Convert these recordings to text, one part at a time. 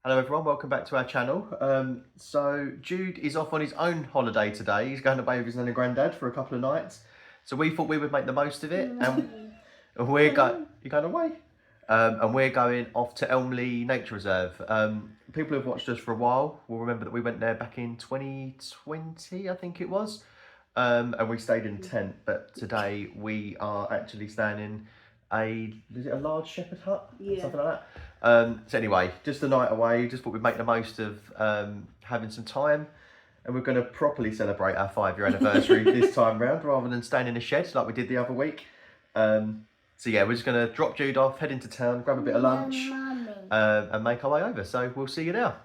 Hello everyone, welcome back to our channel. So Jude is off on his own holiday today. He's going away with his nan and granddad for a couple of nights. So we thought we would make the most of it, and you're going away? And we're going off to Elmley Nature Reserve. People who have watched us for a while will remember that we went there back in 2020, I think it was. And we stayed in a tent, but today we are actually staying in is it a large shepherd hut? Yeah. Something like that. So anyway, just a night away, just thought we'd make the most of having some time. And we're going to properly celebrate our 5-year anniversary this time round, rather than staying in a shed like we did the other week. So yeah, we're just going to drop Jude off, head into town, grab a bit of lunch, and make our way over. So we'll see you now.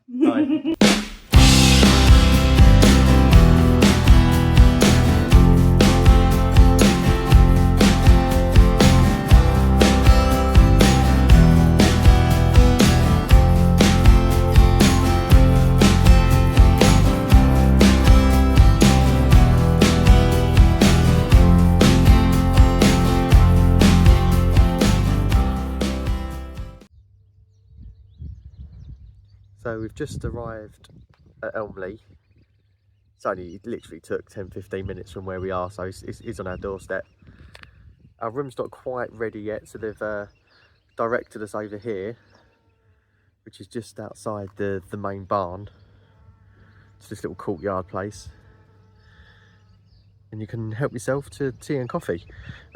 Bye. So we've just arrived at Elmley. It literally took 10-15 minutes from where we are, so it's on our doorstep. Our room's not quite ready yet, so they've directed us over here, which is just outside the main barn. It's this little courtyard place. And you can help yourself to tea and coffee.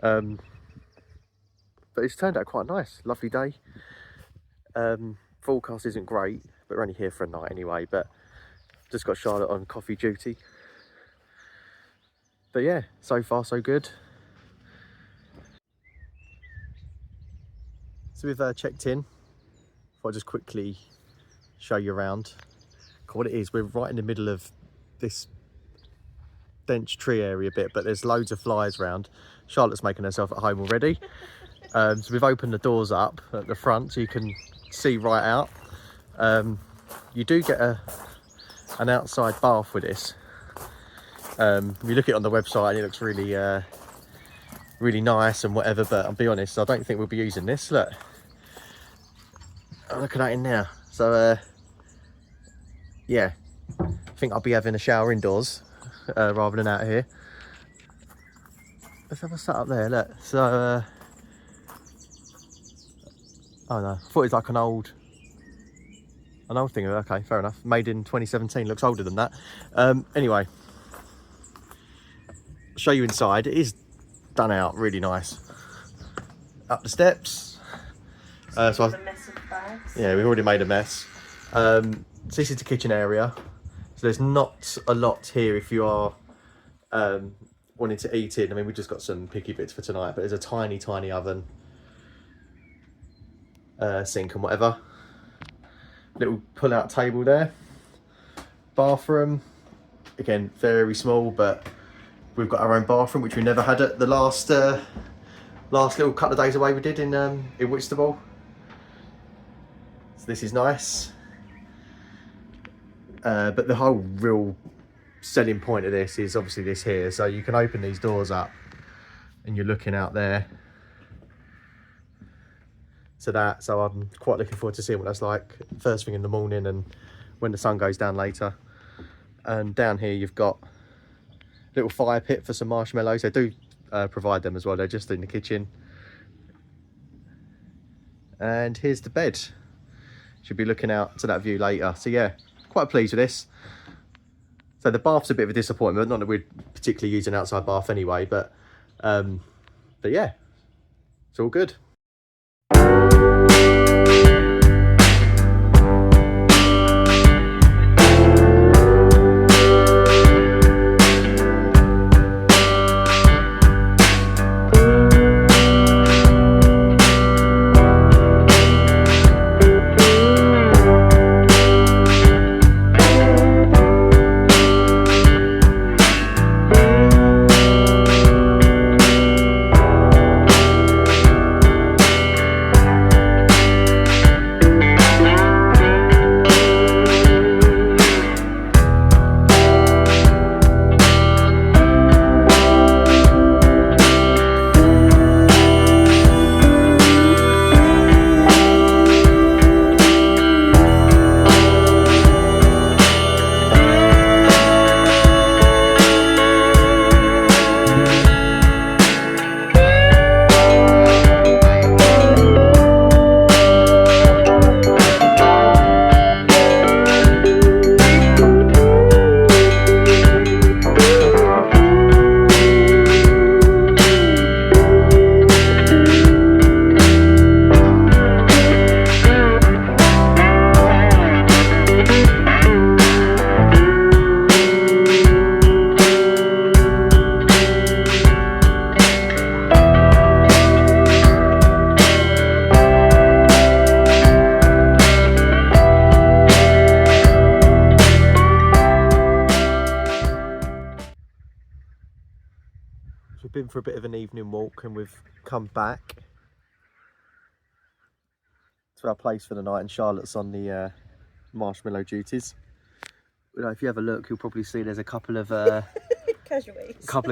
But it's turned out quite nice, lovely day. Forecast isn't great, but we're only here for a night anyway. But just got Charlotte on coffee duty. But yeah, so far so good. So we've checked in. I'll just quickly show you around. What it is, we're right in the middle of this dense tree area bit, but there's loads of flies around. Charlotte's making herself at home already. So we've opened the doors up at the front so you can see right out. You do get an outside bath with this. You look at it on the website and it looks really really nice and whatever, but I'll be honest, I don't think we'll be using this. Look at that in there. So yeah, I think I'll be having a shower indoors rather than out here. Let's have a set up there. Look, so oh no, I thought it was like an old thing. Okay, fair enough. Made in 2017, looks older than that. Anyway, I'll show you inside. It is done out really nice. Up the steps. So a mess of bags. Yeah, we've already made a mess. So this is the kitchen area. So there's not a lot here if you are wanting to eat in. I mean, we've just got some picky bits for tonight, but there's a tiny oven, sink and whatever. Little pull-out table there. Bathroom, again very small, but we've got our own bathroom, which we never had at the last little couple of days away we did in Whitstable. So this is nice. But the whole real selling point of this is obviously this here. So you can open these doors up and you're looking out there to that. So I'm quite looking forward to seeing what that's like first thing in the morning and when the sun goes down later. And down here you've got a little fire pit for some marshmallows. They do provide them as well. They're just in the kitchen. And here's the bed. Should be looking out to that view later. So yeah, quite pleased with this. So the bath's a bit of a disappointment, not that we'd particularly use an outside bath anyway, but yeah, it's all good. for a bit of an evening walk, and we've come back to our place for the night, and Charlotte's on the marshmallow duties. You know, if you have a look, you'll probably see there's a couple of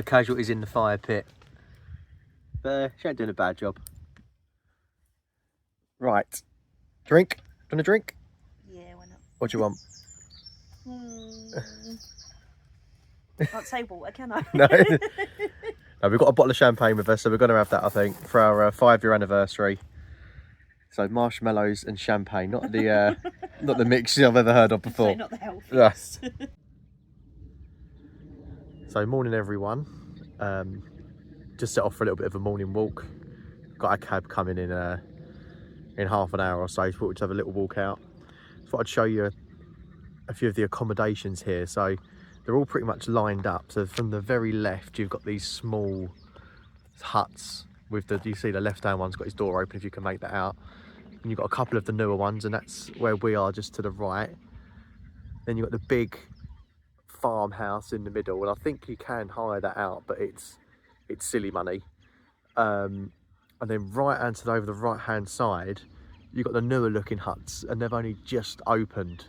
casualties in the fire pit. But she ain't doing a bad job. Right, drink? Want a drink? Yeah, why not? What do you want? Can't say water, can I? No. No, we've got a bottle of champagne with us, so we're going to have that, I think, for our 5-year anniversary. So marshmallows and champagne, not the not the mix I've ever heard of before. So not the healthiest. Yes. So morning, everyone. Just set off for a little bit of a morning walk. Got a cab coming in half an hour or so. Thought we'd have a little walk out. Thought I'd show you a few of the accommodations here. So they're all pretty much lined up. So from the very left, you've got these small huts with you see the left hand one's got his door open, if you can make that out. And you've got a couple of the newer ones, and that's where we are, just to the right. Then you've got the big farmhouse in the middle, and I think you can hire that out, but it's silly money. And then right hand to over the right hand side, you've got the newer looking huts, and they've only just opened.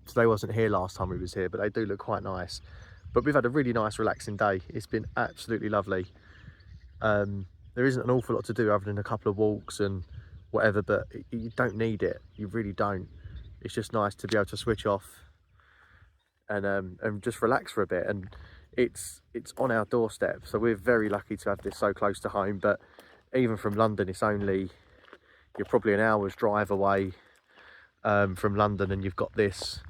So they wasn't here last time we was here, but they do look quite nice. But we've had a really nice relaxing day. It's been absolutely lovely. There isn't an awful lot to do other than a couple of walks and whatever, but you don't need it. You really don't. It's just nice to be able to switch off and just relax for a bit. And it's on our doorstep, so we're very lucky to have this so close to home. But even from London, you're probably an hour's drive away from London, and you've got this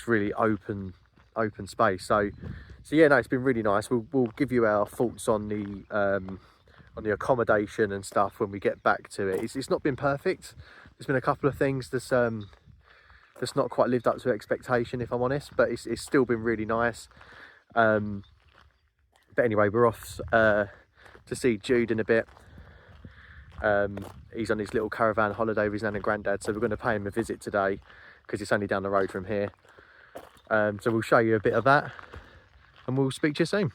really open space. So yeah, no, it's been really nice. We'll give you our thoughts on the accommodation and stuff when we get back to it. It's not been perfect. There's been a couple of things that's not quite lived up to expectation, if I'm honest, but it's still been really nice. But anyway, we're off to see Jude in a bit. He's on his little caravan holiday with his nan and granddad, so we're going to pay him a visit today because it's only down the road from here. So we'll show you a bit of that, and we'll speak to you soon.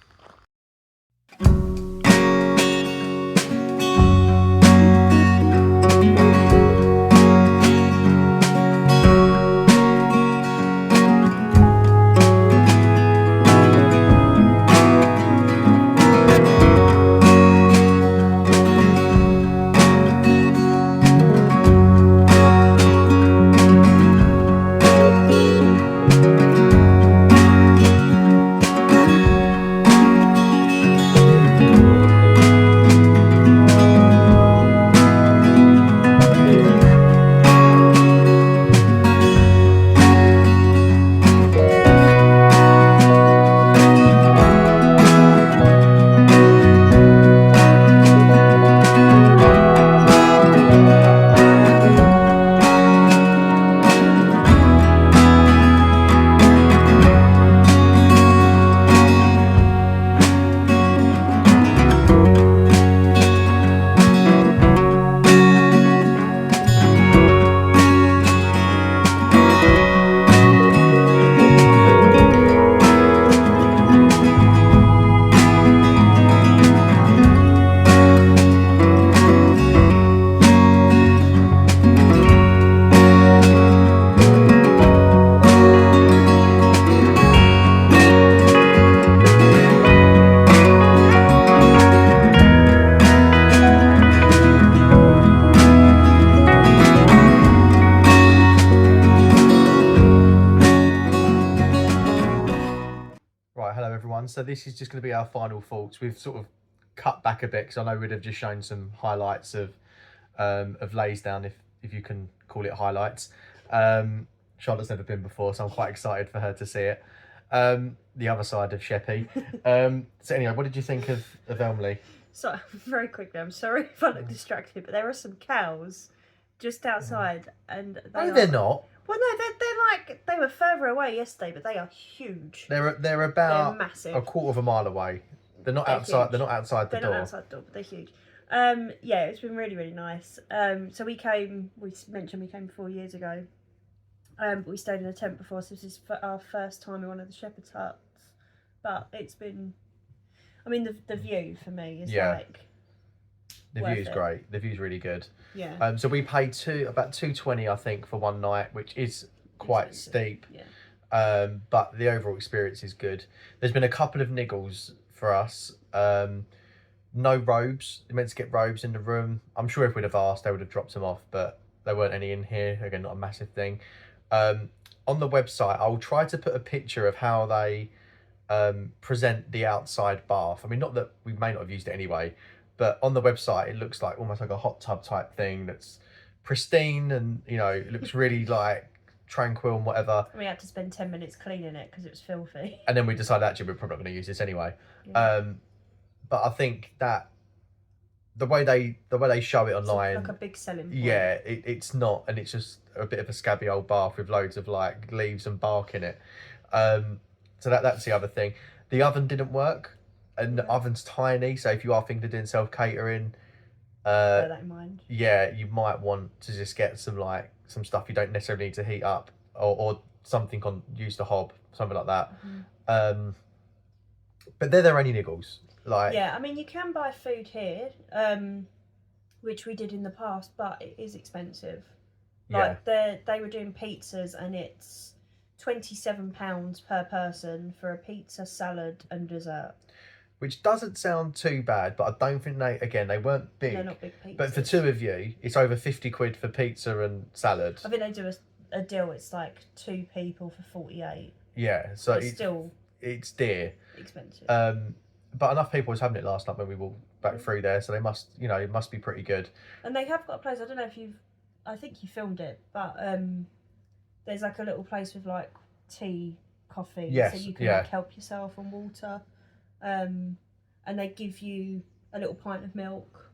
So this is just going to be our final thoughts. We've sort of cut back a bit because I know we'd have just shown some highlights of Leysdown, if you can call it highlights. Charlotte's never been before, so I'm quite excited for her to see it. The other side of Sheppey. So anyway, what did you think of Elmley? So very quickly, I'm sorry if I look distracted, but there are some cows just outside, and they're not. Well, no, they were further away yesterday, but they are huge. They're about massive. a quarter of a mile away. They're not outside. Huge. They're not outside the door. They're not outside the door, but they're huge. Yeah, it's been really, really nice. So we mentioned we came 4 years ago. But we stayed in a tent before, so this is for our first time in one of the shepherd's huts. But it's been I mean, the view for me is Yeah. like The worth view's it. great. The view's really good. Yeah. So we paid about $220, I think, for one night, which is quite Expensive. steep. Yeah. But the overall experience is good. There's been a couple of niggles for us. No robes. They meant to get robes in the room. I'm sure if we'd have asked, they would have dropped them off, but there weren't any in here. Again, not a massive thing. On the website, I'll try to put a picture of how they present the outside bath. I mean, not that we may not have used it anyway, but on the website, it looks like almost like a hot tub type thing that's pristine and, you know, it looks really like tranquil and whatever. We had to spend 10 minutes cleaning it because it was filthy. And then we decided actually we're probably not going to use this anyway. Yeah. But I think that the way they show it online, it's like a big selling point. yeah, it's not, and it's just a bit of a scabby old bath with loads of like leaves and bark in it. So that's the other thing. The oven didn't work, and the oven's tiny, so if you are thinking of doing self catering, bear that in mind. yeah, you might want to just get some stuff you don't necessarily need to heat up, or something use the hob, something like that. But they're their only niggles. Yeah, I mean, you can buy food here, which we did in the past, but it is expensive. Like they were doing pizzas, and it's £27 per person for a pizza, salad, and dessert. Which doesn't sound too bad, but I don't think they weren't big. They're not big pizzas. But for two of you, it's over 50 quid for pizza and salad. I think they do a deal. It's like 2 people for 48. Yeah, so it's dear. Expensive. But enough people was having it last night when we walked back through there, so they must, it must be pretty good. And they have got a place. I don't know if I think you filmed it, but there's like a little place with like tea, coffee, yes, so you can like help yourself on water. And they give you a little pint of milk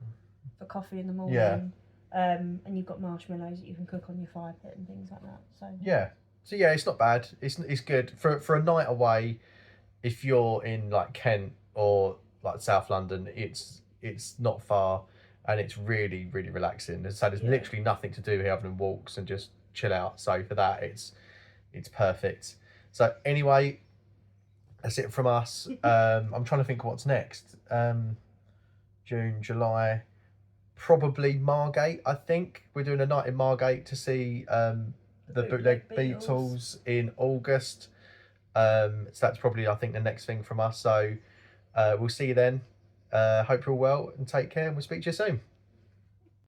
for coffee in the morning. Yeah. And you've got marshmallows that you can cook on your fire pit and things like that. So it's not bad. It's good for a night away. If you're in like Kent or like South London, it's not far, and it's really, really relaxing. So there's literally nothing to do here other than walks and just chill out. So for that, it's perfect. So anyway, that's it from us. I'm trying to think what's next. June, July, probably Margate. I think we're doing a night in Margate to see the Bootleg Beatles in August. So that's probably, I think, the next thing from us. So we'll see you then. Hope you're all well and take care, and we'll speak to you soon.